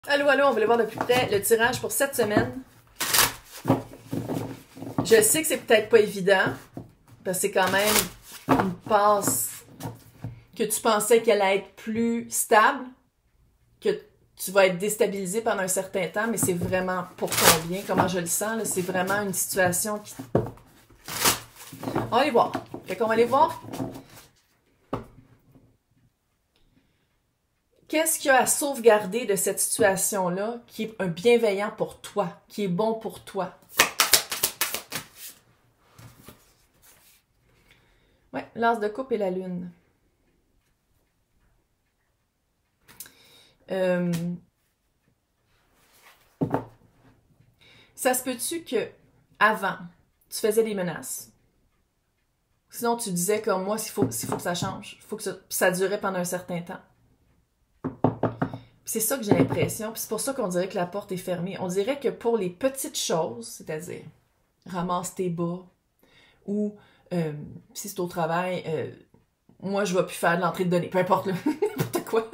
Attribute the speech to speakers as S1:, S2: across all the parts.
S1: Allô, allô, on va aller voir de plus près le tirage pour cette semaine. Je sais que c'est peut-être pas évident, parce que c'est quand même une passe que tu pensais qu'elle allait être plus stable, que tu vas être déstabilisé pendant un certain temps, mais c'est vraiment pour ton bien, comment je le sens, là, c'est vraiment une situation qui... On va aller voir. Fait qu'on va aller voir qu'est-ce qu'il y a à sauvegarder de cette situation-là qui est un bienveillant pour toi, qui est bon pour toi. Ouais, l'as de coupe et la lune. Ça se peut-tu que avant, tu faisais des menaces? Sinon, tu disais comme moi, s'il faut que ça change, il faut que ça durait pendant un certain temps. C'est ça que j'ai l'impression, puis c'est pour ça qu'on dirait que la porte est fermée. On dirait que pour les petites choses, c'est-à-dire ramasse tes bas, ou si c'est au travail, moi je vais plus faire de l'entrée de données, peu importe, n'importe quoi.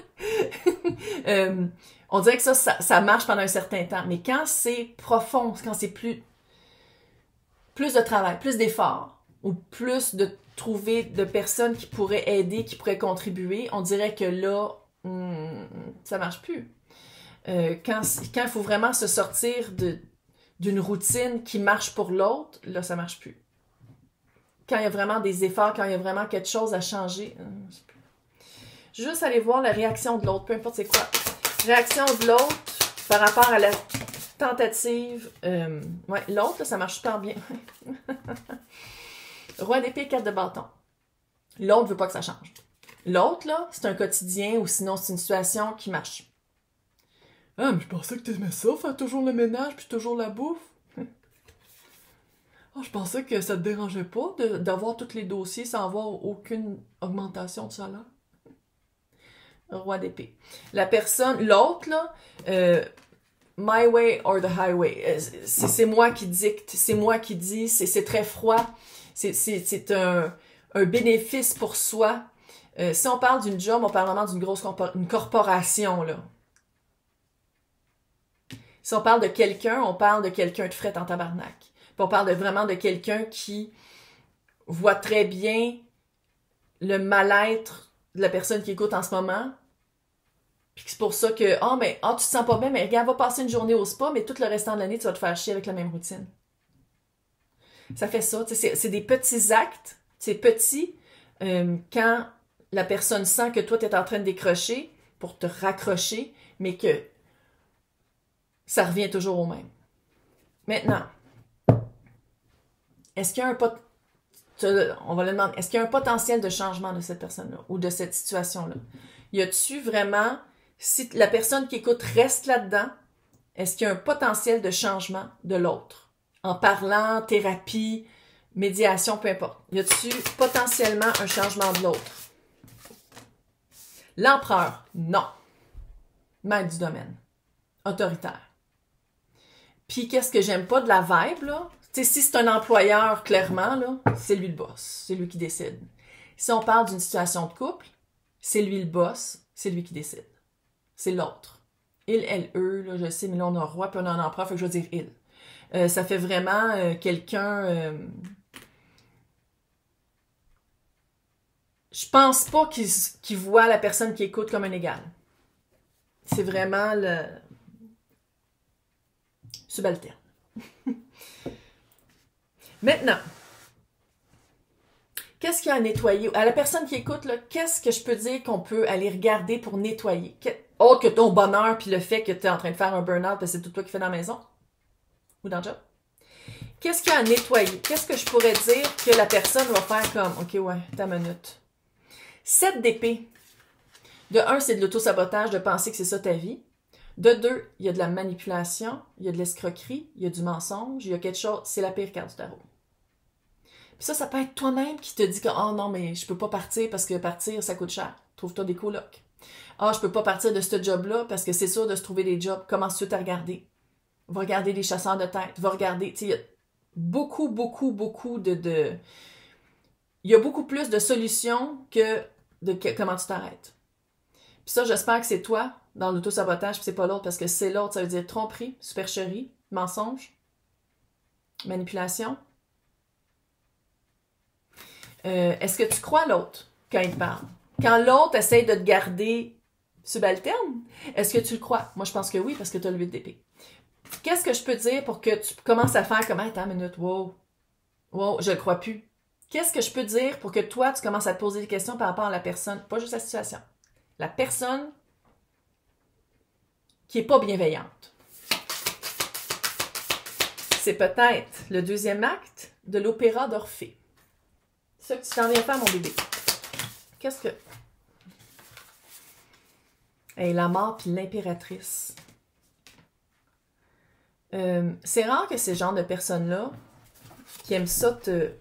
S1: On dirait que ça marche pendant un certain temps, mais quand c'est profond, quand c'est plus de travail, plus d'efforts, ou plus de trouver de personnes qui pourraient aider, qui pourraient contribuer, on dirait que là, ça marche plus. Quand il faut vraiment se sortir d'une routine qui marche pour l'autre, là, ça marche plus. Quand il y a vraiment des efforts, quand il y a vraiment quelque chose à changer, juste aller voir la réaction de l'autre, peu importe c'est quoi. Réaction de l'autre par rapport à la tentative. Ouais, l'autre, là, ça marche super bien. Roi d'épée, 4 de bâton. L'autre veut pas que ça change. L'autre, là, c'est un quotidien ou sinon c'est une situation qui marche. Ah, mais je pensais que t'aimais ça, faire toujours le ménage puis toujours la bouffe. Ah, je pensais que ça te dérangeait pas d'avoir tous les dossiers sans avoir aucune augmentation de salaire. Roi d'épée. La personne, l'autre, là, my way or the highway. C'est moi qui dicte, c'est moi qui dis, c'est très froid. C'est un bénéfice pour soi. Si on parle d'une job, on parle vraiment d'une grosse corporation, là. Si on parle de quelqu'un, on parle de quelqu'un de fret en tabarnak. Puis on parle vraiment de quelqu'un qui voit très bien le mal-être de la personne qui écoute en ce moment. Puis c'est pour ça que, tu te sens pas bien, mais regarde, va passer une journée au spa, mais tout le restant de l'année, tu vas te faire chier avec la même routine. Ça fait ça, c'est des petits actes, c'est petit, quand la personne sent que toi, tu es en train de décrocher pour te raccrocher, mais que ça revient toujours au même. Maintenant, est-ce qu'il y a on va le demander, est-ce qu'il y a un potentiel de changement de cette personne-là ou de cette situation-là? Y a-tu vraiment, si la personne qui écoute reste là-dedans, est-ce qu'il y a un potentiel de changement de l'autre? En parlant, thérapie, médiation, peu importe. Y a-tu potentiellement un changement de l'autre? L'empereur, non. Maître du domaine. Autoritaire. Puis qu'est-ce que j'aime pas de la vibe, là? Tu sais, si c'est un employeur, clairement, là, c'est lui le boss. C'est lui qui décide. Si on parle d'une situation de couple, c'est lui le boss, c'est lui qui décide. C'est l'autre. Il, elle, eux, là, je sais, mais là, on a un roi puis on a un empereur, fait que je vais dire il. Ça fait vraiment quelqu'un... Je pense pas qu'il voit la personne qui écoute comme un égal. C'est vraiment le... subalterne. Maintenant, qu'est-ce qu'il y a à nettoyer? À la personne qui écoute, là, qu'est-ce que je peux dire qu'on peut aller regarder pour nettoyer? Autre que ton bonheur puis le fait que tu es en train de faire un burn-out parce que c'est tout toi qui fais dans la maison ou dans le job. Qu'est-ce qu'il y a à nettoyer? Qu'est-ce que je pourrais dire que la personne va faire comme, OK, ouais, ta minute. 7 d'épée. De 1, c'est de l'auto-sabotage, de penser que c'est ça ta vie. De 2, il y a de la manipulation, il y a de l'escroquerie, il y a du mensonge, il y a quelque chose, c'est la pire carte du tarot. Puis ça peut être toi-même qui te dit que « Oh non, mais je peux pas partir parce que partir, ça coûte cher. Trouve-toi des colocs. » « Ah, je peux pas partir de ce job-là parce que c'est sûr de se trouver des jobs. Commence tout à regarder. Va regarder les chasseurs de tête. Va regarder. » Tu sais, il y a beaucoup de... Il y a beaucoup plus de solutions que de comment tu t'arrêtes. Puis ça, j'espère que c'est toi dans l'autosabotage, puis c'est pas l'autre, parce que c'est l'autre, ça veut dire tromperie, supercherie, mensonge, manipulation. Est-ce que tu crois l'autre quand il te parle? Quand l'autre essaie de te garder subalterne, est-ce que tu le crois? Moi, je pense que oui, parce que tu as le 8 d'épée. Qu'est-ce que je peux dire pour que tu commences à faire comme, attends une minute, wow, je le crois plus. Qu'est-ce que je peux dire pour que toi, tu commences à te poser des questions par rapport à la personne, pas juste la situation. La personne qui est pas bienveillante. C'est peut-être le deuxième acte de l'opéra d'Orphée. C'est ça que tu t'en viens faire, mon bébé. Qu'est-ce que... Hey, la mort puis l'impératrice. C'est rare que ces genres de personnes-là qui aiment ça te...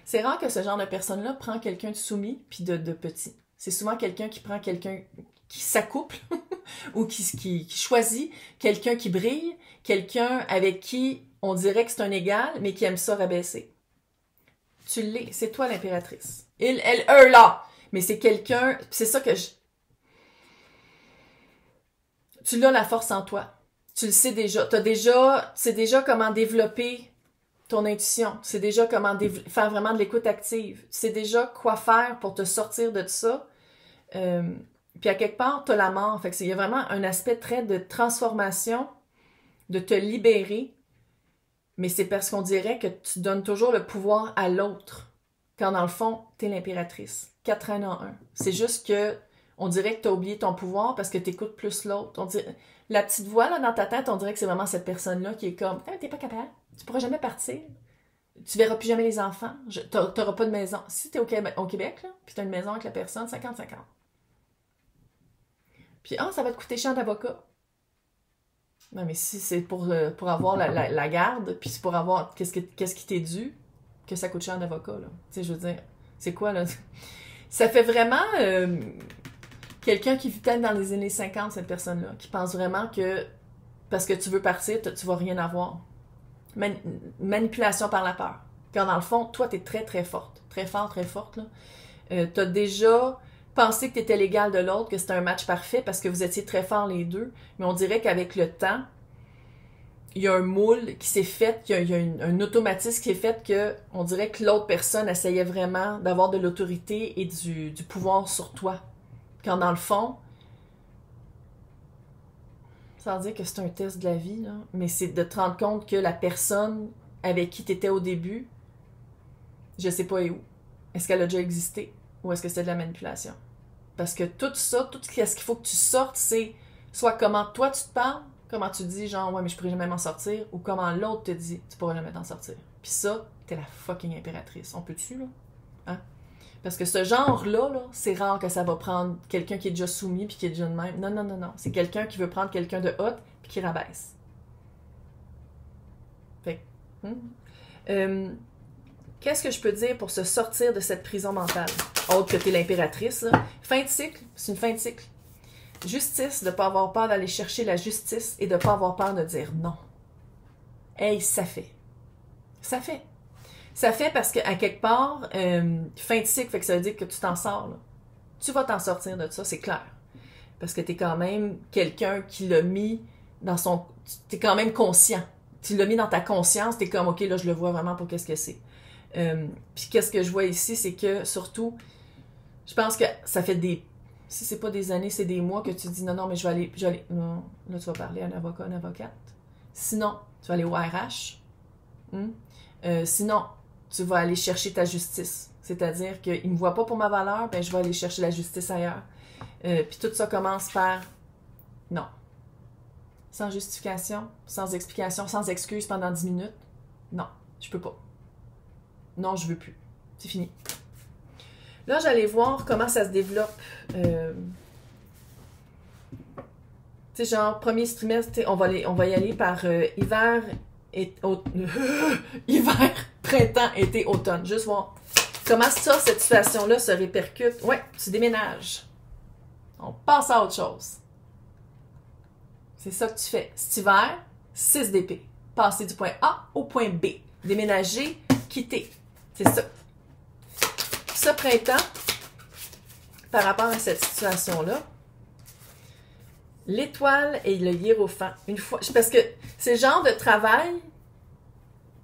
S1: C'est rare que ce genre de personne-là prend quelqu'un de soumis puis de petit. C'est souvent quelqu'un qui prend quelqu'un qui s'accouple ou qui choisit quelqu'un qui brille, quelqu'un avec qui on dirait que c'est un égal, mais qui aime ça rabaisser. Tu l'es, c'est toi l'impératrice. Il, elle, eux, là. Mais c'est quelqu'un, c'est ça que je... Tu l'as la force en toi. Tu le sais déjà. Tu sais déjà comment développer ton intuition. Tu sais déjà comment faire vraiment de l'écoute active. Tu sais déjà quoi faire pour te sortir de ça. Puis à quelque part, tu as la mort. Fait que il y a vraiment un aspect très de transformation, de te libérer. Mais c'est parce qu'on dirait que tu donnes toujours le pouvoir à l'autre. Quand dans le fond, t'es l'impératrice. 4 reines en 1. C'est juste que on dirait que t'as oublié ton pouvoir parce que t'écoutes plus l'autre. La petite voix là dans ta tête, on dirait que c'est vraiment cette personne-là qui est comme « T'es pas capable, tu pourras jamais partir, tu verras plus jamais les enfants, t'auras pas de maison. » Si t'es au Québec, là, puis t'as une maison avec la personne, 50-50. Puis « ça va te coûter cher d'avocat. » Non, mais si c'est pour avoir la garde, puis c'est pour avoir qu'est-ce qui t'est dû, que ça coûte cher d'avocat, là. Tu sais, je veux dire, c'est quoi, là? Ça fait vraiment quelqu'un qui vit peut-être dans les années 50, cette personne-là, qui pense vraiment que parce que tu veux partir, tu vas rien avoir. Manipulation par la peur. Quand dans le fond, toi, t'es très, très forte. Très fort, très forte, là. T'as déjà pensé que t'étais l'égal de l'autre, que c'était un match parfait parce que vous étiez très forts les deux, mais on dirait qu'avec le temps, il y a un moule qui s'est fait, il y a un automatisme qui est fait que on dirait que l'autre personne essayait vraiment d'avoir de l'autorité et du pouvoir sur toi. Quand dans le fond, sans dire que c'est un test de la vie, là, mais c'est de te rendre compte que la personne avec qui tu étais au début, je sais pas où. Est-ce qu'elle a déjà existé ou est-ce que c'est de la manipulation? Parce que tout ça, tout ce qu'il faut que tu sortes, c'est soit comment toi tu te parles, comment tu dis genre ouais mais je pourrais jamais m'en sortir, ou comment l'autre te dit tu pourras jamais t'en sortir. Puis ça, t'es la fucking impératrice. On peut-tu là? Hein? Parce que ce genre-là, là, c'est rare que ça va prendre quelqu'un qui est déjà soumis puis qui est déjà de même. Non, non, non, non. C'est quelqu'un qui veut prendre quelqu'un de hot puis qui rabaisse. Fait qu'est-ce que je peux dire pour se sortir de cette prison mentale? Autre que t'es l'impératrice, là. Fin de cycle, c'est une fin de cycle. Justice, de ne pas avoir peur d'aller chercher la justice et de ne pas avoir peur de dire non. Hey, ça fait. Ça fait. Ça fait parce qu'à quelque part, fin de cycle, fait que ça veut dire que tu t'en sors. Là. Tu vas t'en sortir de ça, c'est clair. Parce que tu es quand même quelqu'un qui l'a mis dans son... Tu es quand même conscient. Tu l'as mis dans ta conscience, tu es comme, OK, là, je le vois vraiment pour qu'est-ce que c'est. Puis qu'est-ce que je vois ici, c'est que, surtout, je pense que ça fait des... Si c'est pas des années, c'est des mois que tu dis, non, non, mais je vais aller... Non, là, tu vas parler à un avocat, une avocate. Sinon, tu vas aller au RH. Sinon, tu vas aller chercher ta justice. C'est-à-dire qu'il ne me voit pas pour ma valeur, ben je vais aller chercher la justice ailleurs. Puis tout ça commence par non. Sans justification, sans explication, sans excuse pendant 10 minutes. Non, je peux pas. Non, je veux plus. C'est fini. Là, j'allais voir comment ça se développe. Tu sais, genre, premier trimestre, on va y aller par hiver, hiver, printemps, été, automne. Juste voir comment ça, cette situation-là se répercute. Ouais, tu déménages. On passe à autre chose. C'est ça que tu fais. Cet hiver, 6 d'épée. Passer du point A au point B. Déménager, quitter. C'est ça. Ce printemps, par rapport à cette situation-là, L'étoile et le hiérophant. Une fois, parce que c'est le genre de travail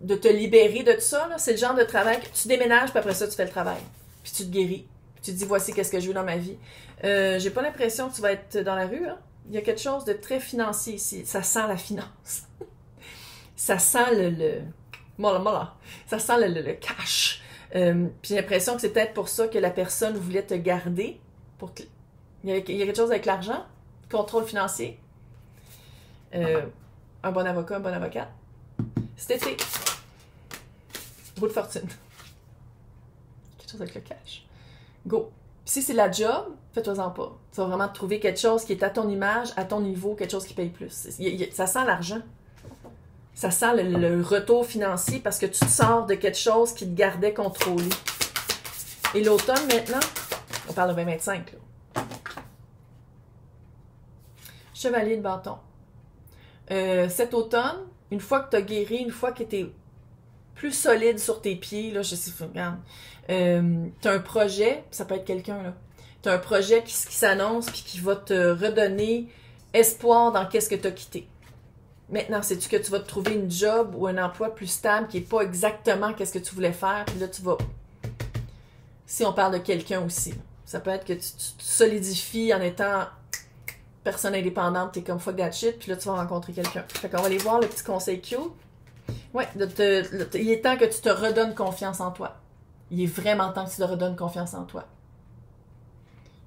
S1: de te libérer de tout ça, c'est le genre de travail que tu déménages, puis après ça, tu fais le travail. Puis tu te guéris. Puis tu te dis, voici qu'est-ce que je veux dans ma vie. J'ai pas l'impression que tu vas être dans la rue. Hein? Il y a quelque chose de très financier ici. Ça sent la finance. Ça sent ça sent le cash. Puis j'ai l'impression que c'est peut-être pour ça que la personne voulait te garder. Il y a quelque chose avec l'argent, contrôle financier. Un bon avocat, une bonne avocate. Cet été, roue de fortune. Quelque chose avec le cash. Go. Puis si c'est la job, fais-toi-en pas. Tu vas vraiment trouver quelque chose qui est à ton image, à ton niveau, quelque chose qui paye plus. Ça sent l'argent. Ça sent le retour financier parce que tu te sors de quelque chose qui te gardait contrôlé. Et l'automne, maintenant, on parle de 2025. Là. Chevalier de bâton. Cet automne, une fois que tu as guéri, une fois que tu es plus solide sur tes pieds, là, je sais, regarde, tu as un projet, ça peut être quelqu'un, là. Tu as un projet qui s'annonce puis qui va te redonner espoir dans qu'est-ce que tu as quitté. Maintenant, sais-tu que tu vas te trouver une job ou un emploi plus stable qui n'est pas exactement qu'est-ce que tu voulais faire, puis là, tu vas... Si on parle de quelqu'un aussi, ça peut être que tu te solidifies en étant personne indépendante, t'es comme fuck that shit, puis là, tu vas rencontrer quelqu'un. Fait qu'on va aller voir le petit conseil cute. Ouais, il est temps que tu te redonnes confiance en toi. Il est vraiment temps que tu te redonnes confiance en toi.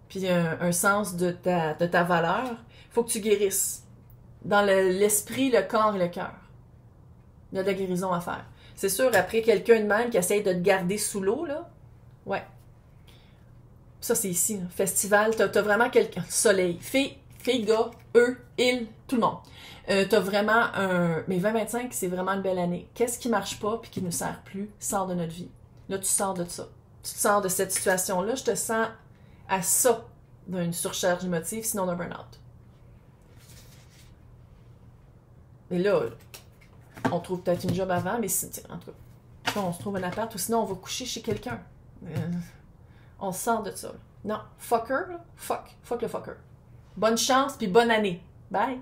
S1: Puis un sens de ta valeur. Il faut que tu guérisses. Dans l'esprit, le corps et le cœur. Il y a de la guérison à faire. C'est sûr, après, quelqu'un de même qui essaye de te garder sous l'eau, là, ouais. Ça, c'est ici, là. Festival, t'as vraiment quelqu'un. Soleil. Filles, gars, eux, ils, tout le monde. T'as vraiment un... Mais 2025, c'est vraiment une belle année. Qu'est-ce qui marche pas puis qui ne nous sert plus? Sors de notre vie. Là, tu sors de ça. Tu te sors de cette situation-là. Je te sens à ça d'une surcharge émotive, sinon d'un burn-out. Et là, on trouve peut-être une job avant, mais en tout cas, on se trouve un appart ou sinon on va coucher chez quelqu'un. On sort de ça. Là. Non, fucker, là. Fuck le fucker. Bonne chance puis bonne année. Bye!